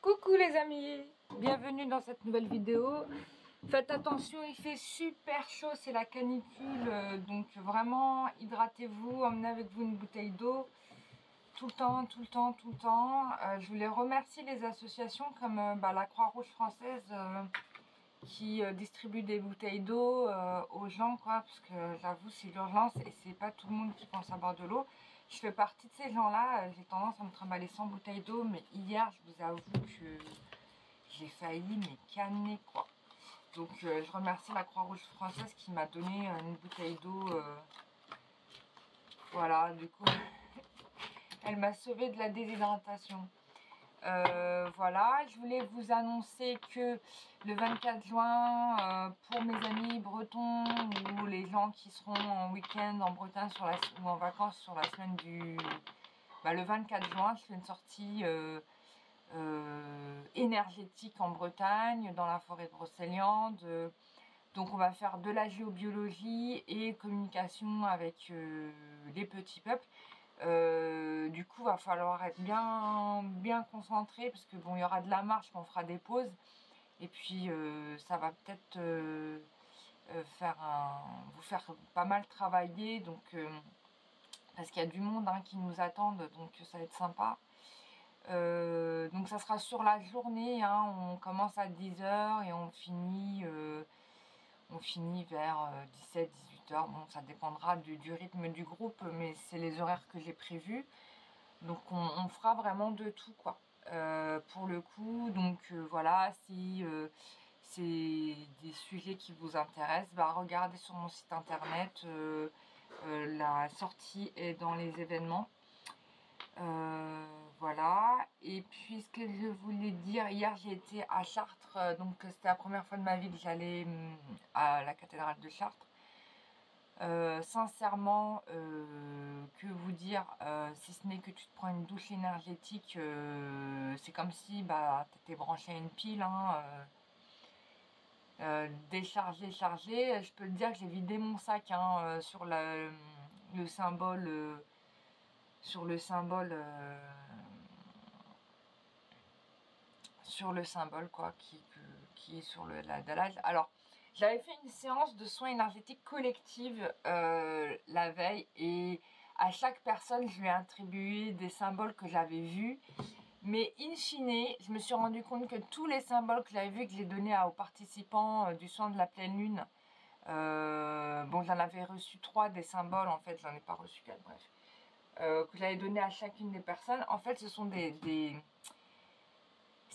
Coucou les amis, bienvenue dans cette nouvelle vidéo. Faites attention, il fait super chaud, c'est la canicule, donc vraiment hydratez-vous, emmenez avec vous une bouteille d'eau tout le temps, tout le temps, tout le temps. Je voulais remercier les associations comme la Croix-Rouge française qui distribue des bouteilles d'eau aux gens, quoi, parce que j'avoue c'est l'urgence et c'est pas tout le monde qui pense à boire de l'eau. Je fais partie de ces gens-là, j'ai tendance à me trimballer 100 bouteilles d'eau, mais hier, je vous avoue que j'ai failli me canner, quoi. Donc, je remercie la Croix-Rouge française qui m'a donné une bouteille d'eau. Voilà, du coup, elle m'a sauvé de la déshydratation. Voilà, je voulais vous annoncer que le 24 juin, pour mes amis bretons ou les gens qui seront en week-end en Bretagne ou en vacances sur la semaine du... le 24 juin, je fais une sortie énergétique en Bretagne, dans la forêt de Brocéliande. Donc on va faire de la géobiologie et communication avec les petits peuples. Du coup, va falloir être bien concentré parce que bon, il y aura de la marche, on fera des pauses et puis ça va peut-être vous faire pas mal travailler, donc parce qu'il y a du monde qui nous attendent, donc ça va être sympa. Donc ça sera sur la journée, on commence à 10 h et on finit vers 17-18 h. Bon, ça dépendra du rythme du groupe, mais c'est les horaires que j'ai prévus. Donc on fera vraiment de tout, quoi. Pour le coup, donc voilà, si c'est des sujets qui vous intéressent, regardez sur mon site internet. La sortie est dans les événements. Voilà, et puis ce que je voulais dire, hier j'ai été à Chartres, donc c'était la première fois de ma vie que j'allais à la cathédrale de Chartres. Sincèrement, que vous dire, si ce n'est que tu te prends une douche énergétique, c'est comme si tu étais branché à une pile, déchargé, chargé. Je peux te dire que j'ai vidé mon sac sur le symbole. Sur le symbole quoi, qui est sur la dallage. Alors, j'avais fait une séance de soins énergétiques collective la veille, et à chaque personne, je lui ai attribué des symboles que j'avais vus. Mais in fine, je me suis rendu compte que tous les symboles que j'avais vus, que j'ai donnés aux participants du soin de la pleine lune, bon, j'en avais reçu 3 des symboles, en fait, j'en ai pas reçu 4, bref. Que j'avais donné à chacune des personnes, en fait ce sont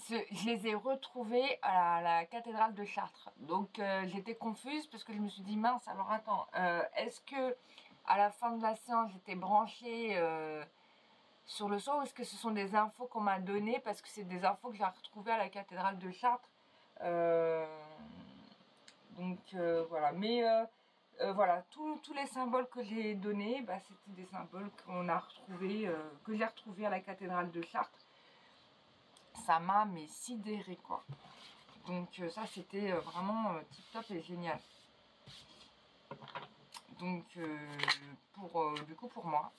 je les ai retrouvés à la cathédrale de Chartres. Donc j'étais confuse parce que je me suis dit mince, alors attends, est-ce que à la fin de la séance j'étais branchée sur le son, ou est-ce que ce sont des infos qu'on m'a données, parce que c'est des infos que j'ai retrouvées à la cathédrale de Chartres. Donc voilà, mais voilà, tous les symboles que j'ai donnés, c'était des symboles qu'on a retrouvés, que j'ai retrouvés à la cathédrale de Chartres. Ça m'a sidéré, quoi. Donc ça, c'était vraiment tip top et génial. Donc du coup pour moi,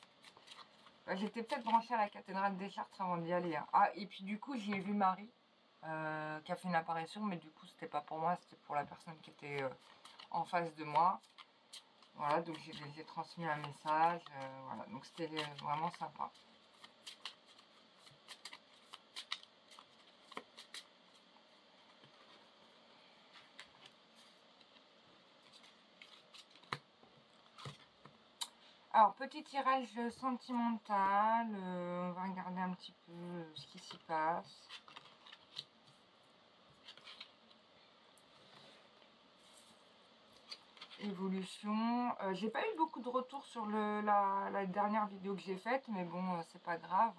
j'étais peut-être branchée à la cathédrale des Chartres avant d'y aller. Ah, et puis du coup j'ai vu Marie qui a fait une apparition, mais du coup c'était pas pour moi, c'était pour la personne qui était en face de moi. Voilà, donc j'ai transmis un message, voilà, donc c'était vraiment sympa. Alors, petit tirage sentimental, on va regarder un petit peu ce qui s'y passe. Évolution. J'ai pas eu beaucoup de retours sur la dernière vidéo que j'ai faite, mais bon, c'est pas grave.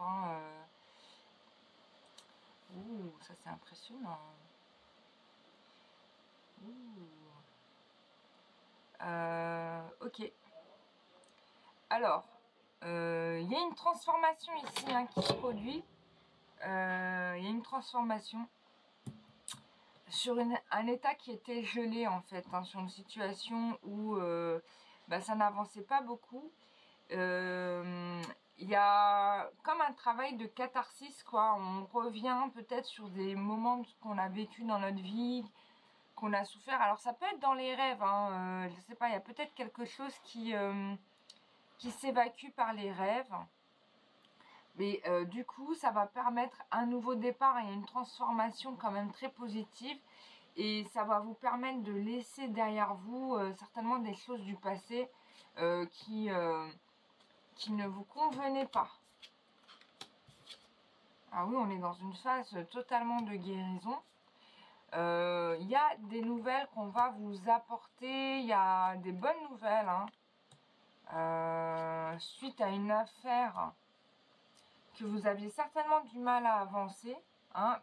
Ouh, ça c'est impressionnant. Ouh. Ok. Alors, il y a une transformation ici qui se produit. Il y a une transformation sur un état qui était gelé, en fait, sur une situation où ça n'avançait pas beaucoup. il y a comme un travail de catharsis, quoi. On revient peut-être sur des moments qu'on a vécu dans notre vie, qu'on a souffert. Alors ça peut être dans les rêves, hein, je sais pas, il y a peut-être quelque chose qui s'évacue par les rêves. Mais du coup, ça va permettre un nouveau départ et une transformation quand même très positive. Et ça va vous permettre de laisser derrière vous certainement des choses du passé qui ne vous convenaient pas. Ah oui, on est dans une phase totalement de guérison. Il y a des nouvelles qu'on va vous apporter. Il y a des bonnes nouvelles. Suite à une affaire que vous aviez certainement du mal à avancer.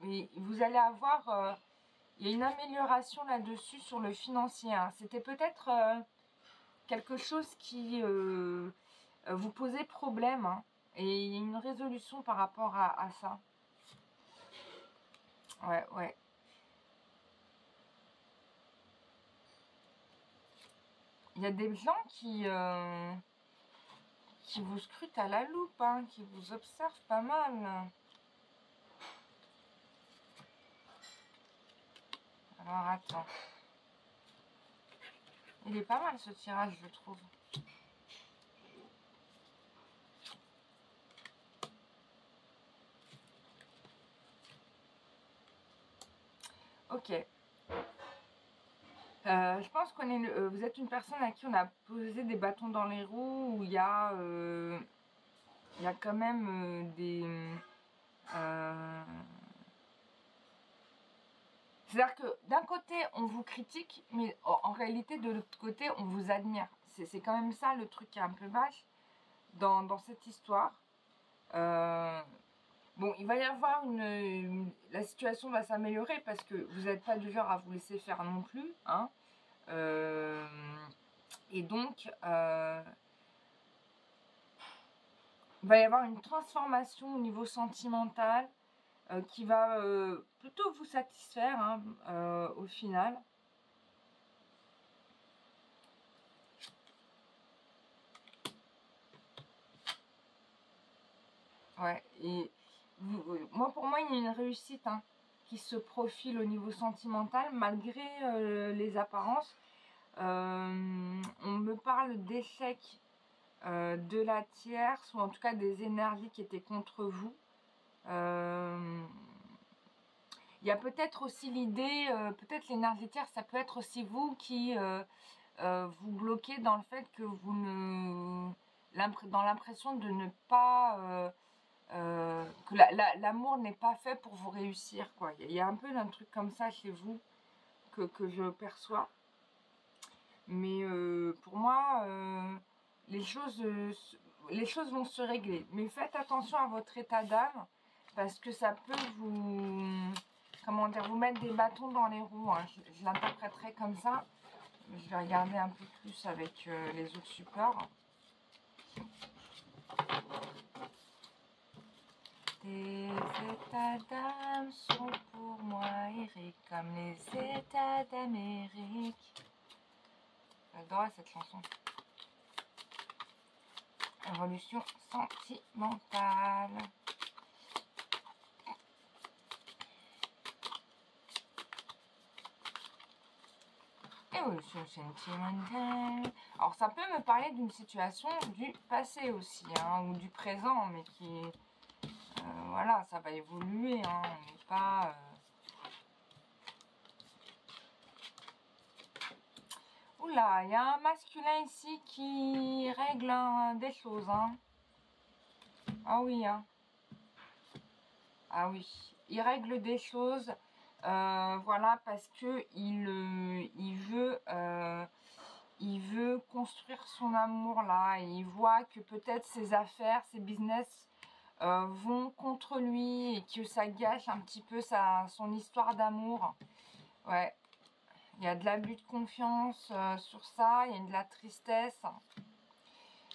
Mais vous allez avoir... il y a une amélioration là-dessus sur le financier. C'était peut-être quelque chose qui vous posait problème. Et il y a une résolution par rapport à ça. Ouais. Il y a des gens qui vous scrutent à la loupe, qui vous observent pas mal. Alors attends. Il est pas mal ce tirage, je trouve. Ok. Je pense qu'on est, vous êtes une personne à qui on a posé des bâtons dans les roues, où il y a quand même des... c'est-à-dire que d'un côté, on vous critique, mais en réalité, de l'autre côté, on vous admire. C'est quand même ça le truc qui est un peu vache dans cette histoire. Bon, il va y avoir la situation va s'améliorer parce que vous n'êtes pas du genre à vous laisser faire non plus. Et donc, il va y avoir une transformation au niveau sentimental qui va plutôt vous satisfaire au final. Ouais, et pour moi, il y a une réussite qui se profile au niveau sentimental malgré les apparences. On me parle d'échec de la tierce, ou en tout cas des énergies qui étaient contre vous. Il y a peut-être aussi l'idée, peut-être l'énergie tierce, ça peut être aussi vous qui vous bloquez dans le fait que vous ne... dans l'impression de ne pas... que l'amour n'est pas fait pour vous réussir, quoi. Il y a un peu d'un truc comme ça chez vous que je perçois. Mais pour moi, les choses vont se régler. Mais faites attention à votre état d'âme, parce que ça peut vous, comment dire, vous mettre des bâtons dans les roues. Je l'interpréterai comme ça. Je vais regarder un peu plus avec les autres supports. Tes états d'âme sont pour moi, Eric, comme les états d'Amérique. J'adore cette chanson. Évolution sentimentale. Évolution sentimentale. Alors ça peut me parler d'une situation du passé aussi, ou du présent, mais qui... voilà, ça va évoluer, on n'est pas... Oula, il y a un masculin ici qui règle des choses, Ah oui, Ah oui, il règle des choses, voilà, parce que il veut construire son amour là, et il voit que peut-être ses affaires, ses business vont contre lui, et que ça gâche un petit peu son histoire d'amour. Ouais, il y a de l'abus de confiance sur ça, il y a de la tristesse.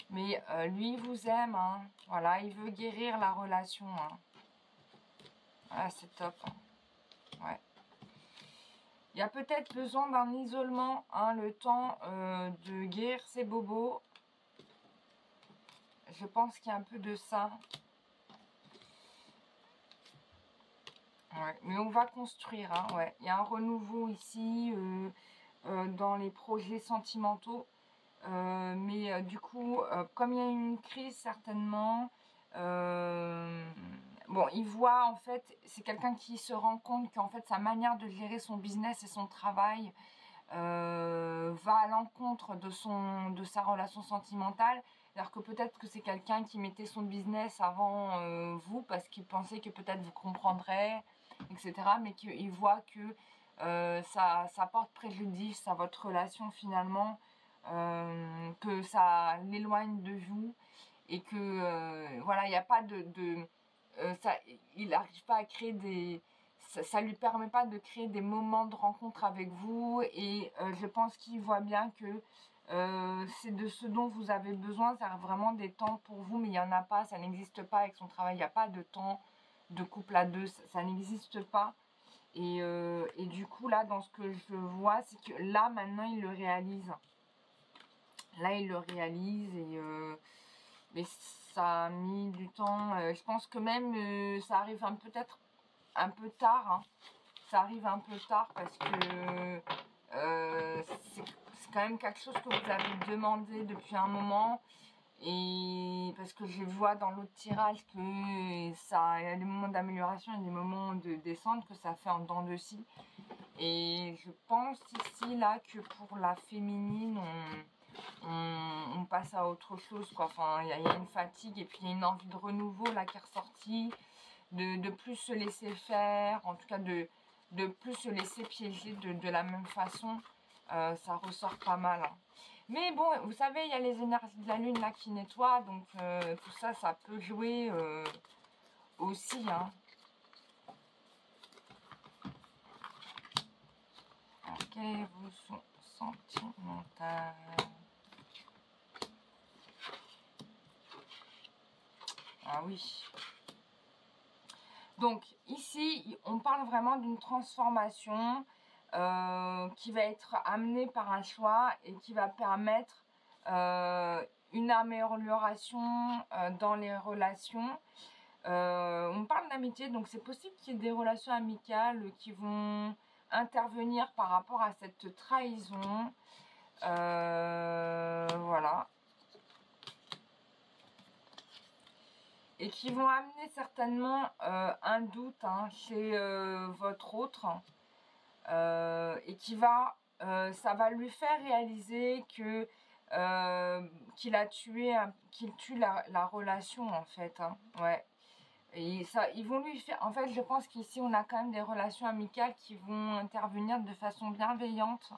Mais lui, il vous aime, voilà, il veut guérir la relation. Voilà, c'est top. Ouais. Il y a peut-être besoin d'un isolement, le temps de guérir ses bobos. je pense qu'il y a un peu de ça. Ouais, mais on va construire, hein, ouais. Il y a un renouveau ici dans les projets sentimentaux. Mais du coup, comme il y a eu une crise certainement, bon, il voit en fait, c'est quelqu'un qui se rend compte qu'en fait sa manière de gérer son business et son travail va à l'encontre de sa relation sentimentale. Alors que peut-être que c'est quelqu'un qui mettait son business avant vous parce qu'il pensait que peut-être vous comprendrez, etc. Mais qu'il voit que ça porte préjudice à votre relation finalement, que ça l'éloigne de vous et que voilà, il n'y a pas il n'arrive pas à créer ça lui permet pas de créer des moments de rencontre avec vous et je pense qu'il voit bien que c'est de ce dont vous avez besoin, c'est vraiment des temps pour vous, mais il n'y en a pas, ça n'existe pas avec son travail, il n'y a pas de temps de couple à deux, ça n'existe pas. Et du coup là, dans ce que je vois, c'est que là maintenant il le réalise. Là il le réalise mais ça a mis du temps. Je pense que même ça arrive peut-être un peu tard, hein. Ça arrive un peu tard parce que c'est quand même quelque chose que vous avez demandé depuis un moment. Et parce que je vois dans l'autre tirage que ça, il y a des moments d'amélioration et des moments de descente, que ça fait en dents de scie. Et je pense ici là que pour la féminine, on passe à autre chose, quoi. Enfin, il y a une fatigue et puis il y a une envie de renouveau là qui est ressortie, de plus se laisser faire, en tout cas de plus se laisser piéger de la même façon. Ça ressort pas mal, hein. Mais bon, vous savez, il y a les énergies de la lune là qui nettoient, donc tout ça, ça peut jouer aussi, hein. Alors, quel est vos sentimental? Ah oui. Donc ici, on parle vraiment d'une transformation qui va être amenée par un choix et qui va permettre une amélioration dans les relations. On parle d'amitié, donc c'est possible qu'il y ait des relations amicales qui vont intervenir par rapport à cette trahison. Voilà. Et qui vont amener certainement un doute, hein, chez votre autre, et qui va, ça va lui faire réaliser que qu'il tue la relation en fait, hein, ouais. Et ça, ils vont lui faire, en fait je pense qu'ici on a quand même des relations amicales qui vont intervenir de façon bienveillante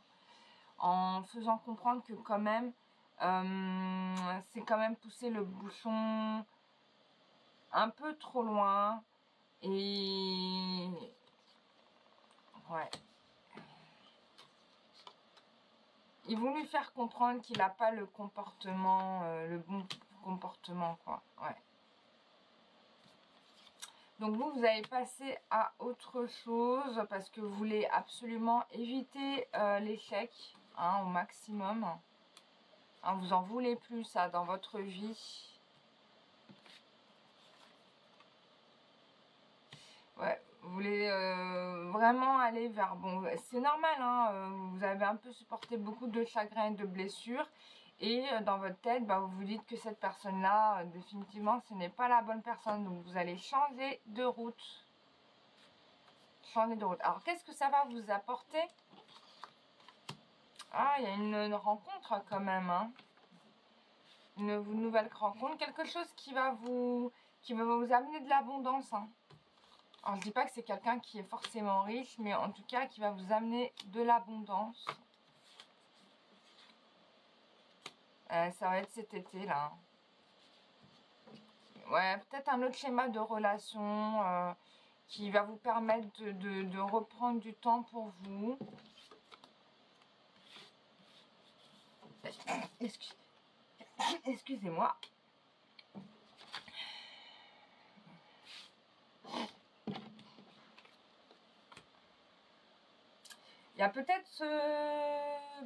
en faisant comprendre que quand même c'est quand même pousser le bouchon un peu trop loin. Et ouais, ils vont lui faire comprendre qu'il n'a pas le comportement, le bon comportement, quoi. Ouais. Donc vous avez passé à autre chose parce que vous voulez absolument éviter l'échec, hein, au maximum, hein, vous en voulez plus ça dans votre vie. Ouais, vous voulez vraiment aller vers... Bon, c'est normal, hein, vous avez un peu supporté beaucoup de chagrin et de blessures. Et dans votre tête, bah, vous vous dites que cette personne-là, définitivement, ce n'est pas la bonne personne. Donc, vous allez changer de route. Changer de route. Alors, qu'est-ce que ça va vous apporter? Ah, il y a une rencontre quand même, hein. Une nouvelle rencontre. Quelque chose qui va vous amener de l'abondance, hein. Alors, je dis pas que c'est quelqu'un qui est forcément riche, mais en tout cas, qui va vous amener de l'abondance. Ça va être cet été, là. Ouais, peut-être un autre schéma de relation qui va vous permettre de reprendre du temps pour vous. Excusez-moi. Il y a peut-être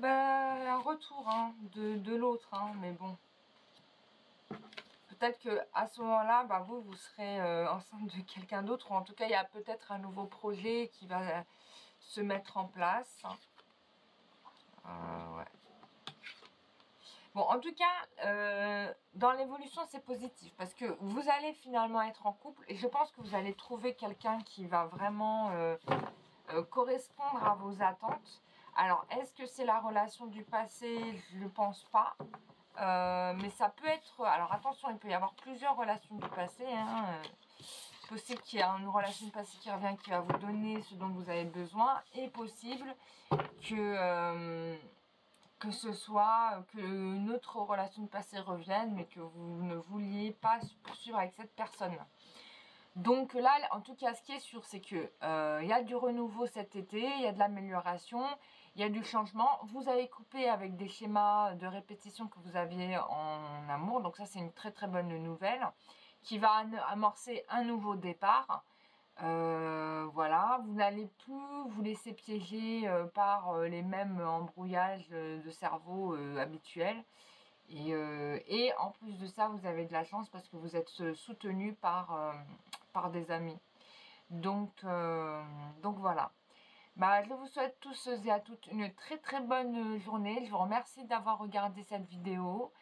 un retour, hein, de l'autre, hein, mais bon. peut-être que à ce moment-là, bah, vous serez enceinte de quelqu'un d'autre, ou en tout cas, il y a peut-être un nouveau projet qui va se mettre en place. Ouais. Bon, en tout cas, dans l'évolution, c'est positif parce que vous allez finalement être en couple et je pense que vous allez trouver quelqu'un qui va vraiment correspondre à vos attentes. Alors, est-ce que c'est la relation du passé? Je ne pense pas. Mais ça peut être... Alors, attention, il peut y avoir plusieurs relations du passé. Possible qu'il y ait une relation du passé qui revient, qui va vous donner ce dont vous avez besoin. Et possible que ce soit qu'une autre relation de passé revienne, mais que vous ne vouliez pas poursuivre avec cette personne. Donc là, en tout cas, ce qui est sûr, c'est que il y a du renouveau cet été, il y a de l'amélioration, il y a du changement. Vous avez coupé avec des schémas de répétition que vous aviez en amour, donc ça, c'est une très très bonne nouvelle qui va amorcer un nouveau départ. Voilà, vous n'allez plus vous laisser piéger par les mêmes embrouillages de cerveau habituels. Et en plus de ça, vous avez de la chance parce que vous êtes soutenu par des amis. Donc voilà. Bah, je vous souhaite tous et à toutes une très très bonne journée. Je vous remercie d'avoir regardé cette vidéo.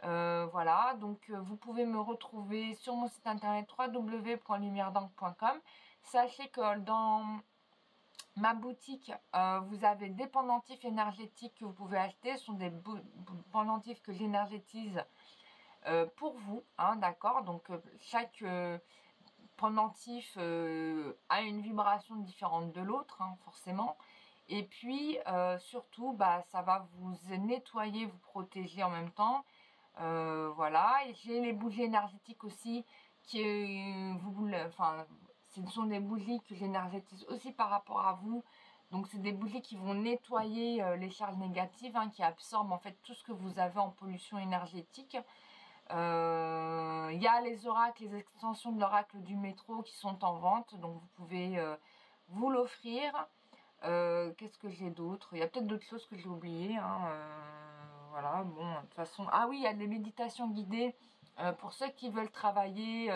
Voilà, donc vous pouvez me retrouver sur mon site internet www.lumieredanque.com. Sachez que dans ma boutique, vous avez des pendentifs énergétiques que vous pouvez acheter. Ce sont des pendentifs que j'énergétise pour vous, hein, d'accord? Donc chaque pendentif a une vibration différente de l'autre, hein, forcément. Et puis surtout, bah, ça va vous nettoyer, vous protéger en même temps. Voilà, et j'ai les bougies énergétiques aussi qui ce sont des bougies que j'énergétise aussi par rapport à vous. Donc c'est des bougies qui vont nettoyer les charges négatives, hein, qui absorbent en fait tout ce que vous avez en pollution énergétique. Il y a les oracles, les extensions de l'oracle du métro qui sont en vente, donc vous pouvez vous l'offrir. Qu'est-ce que j'ai d'autre? Il y a peut-être d'autres choses que j'ai oubliées, hein, voilà, bon, de toute façon... Ah oui, il y a des méditations guidées pour ceux qui veulent travailler,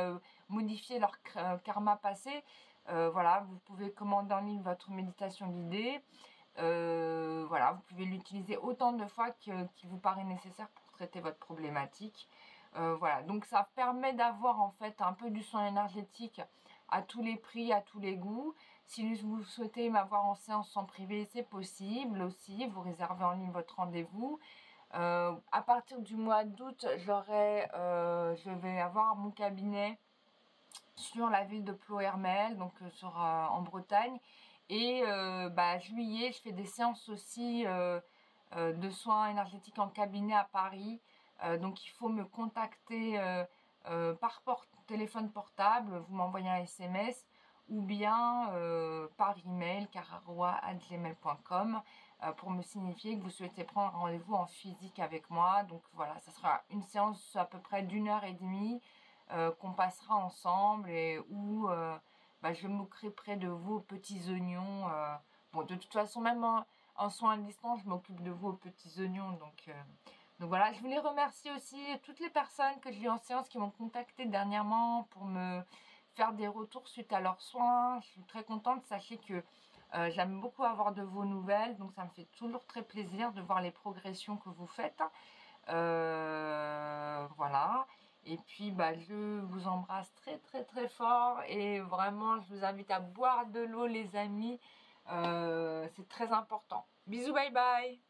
modifier leur karma passé. Voilà, vous pouvez commander en ligne votre méditation guidée. Voilà, vous pouvez l'utiliser autant de fois qu'il vous paraît nécessaire pour traiter votre problématique. Voilà, donc ça permet d'avoir en fait un peu du soin énergétique à tous les prix, à tous les goûts. Si vous souhaitez m'avoir en séance en privé, c'est possible aussi. Vous réservez en ligne votre rendez-vous. À partir du mois d'août, je vais avoir mon cabinet sur la ville de Ploërmel, donc en Bretagne. Et juillet, je fais des séances aussi de soins énergétiques en cabinet à Paris. Donc il faut me contacter par téléphone portable, vous m'envoyez un SMS ou bien par email cararoa@gmail.com pour me signifier que vous souhaitez prendre rendez-vous en physique avec moi. Donc voilà, ça sera une séance à peu près d'1h30 qu'on passera ensemble et où je m'occuperai de vous aux petits oignons. Bon, de toute façon, même en soins à distance, je m'occupe de vous aux petits oignons. Donc voilà, je voulais remercier aussi toutes les personnes que j'ai eu en séance qui m'ont contacté dernièrement pour me faire des retours suite à leurs soins. Je suis très contente. Sachez que j'aime beaucoup avoir de vos nouvelles, donc ça me fait toujours très plaisir de voir les progressions que vous faites. Voilà. Et puis, je vous embrasse très très très fort et vraiment, je vous invite à boire de l'eau, les amis. C'est très important. Bisous, bye bye.